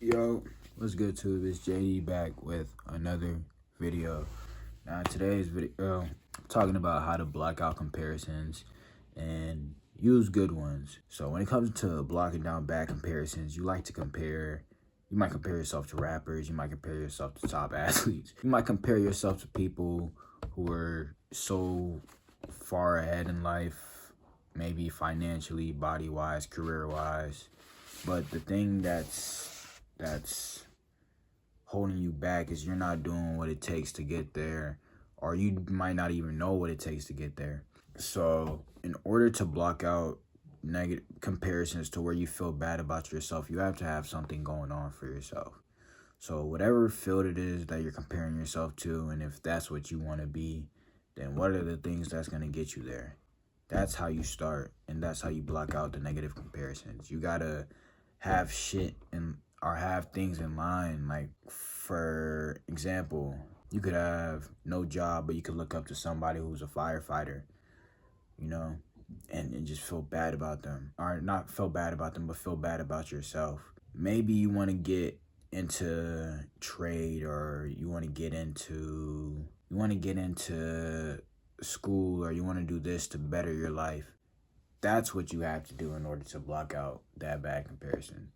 Yo, what's good, tube? It's JD back with another video. Now, today's video, I'm talking about how to block out comparisons and use good ones. So when it comes to blocking down bad comparisons, you like to compare. You might compare yourself to rappers. You might compare yourself to top athletes. You might compare yourself to people who are so far ahead in life, maybe financially, body-wise, career-wise. But the thing that's holding you back is you're not doing what it takes to get there, or you might not even know what it takes to get there. So in order to block out negative comparisons to where you feel bad about yourself, you have to have something going on for yourself. So whatever field it is that you're comparing yourself to, and if that's what you want to be, then what are the things that's going to get you there? That's how you start, and that's how you block out the negative comparisons. You gotta have shit or have things in line. Like, for example, you could have no job, but you could look up to somebody who's a firefighter, you know, and just feel bad about them. Or not feel bad about them, but feel bad about yourself. Maybe you want to get into trade, or you want to get into school, or you want to do this to better your life. That's what you have to do in order to block out that bad comparison.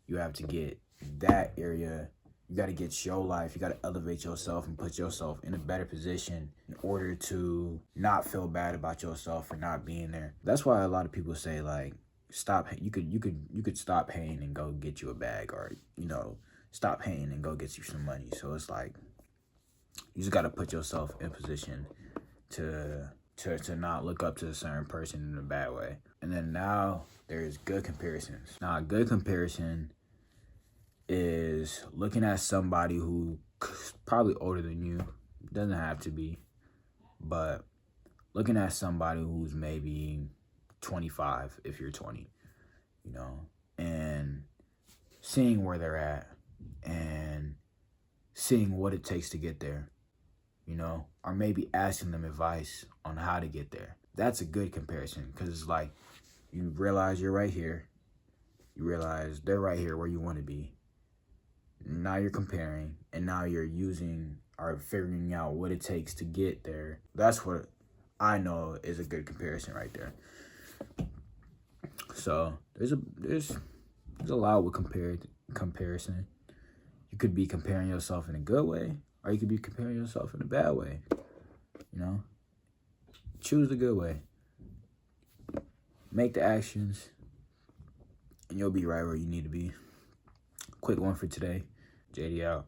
You have to get that area. You got to get your life. You got to elevate yourself and put yourself in a better position in order to not feel bad about yourself for not being there. That's why a lot of people say, like, stop. You could stop paying and go get you a bag, or stop paying and go get you some money. So it's like, you just got to put yourself in position to not look up to a certain person in a bad way. And then now there's good comparisons. Now, a good comparison is looking at somebody who probably older than you. Doesn't have to be, but looking at somebody who's maybe 25 if you're 20, and seeing where they're at and seeing what it takes to get there. Or maybe asking them advice on how to get there. That's a good comparison, because it's like, you realize you're right here. You realize they're right here where you want to be. Now you're comparing, and now you're using or figuring out what it takes to get there. That's what I know is a good comparison right there. So there's a lot with comparison. You could be comparing yourself in a good way, or you could be comparing yourself in a bad way. Choose the good way. Make the actions, and you'll be right where you need to be. Quick one for today. JD out.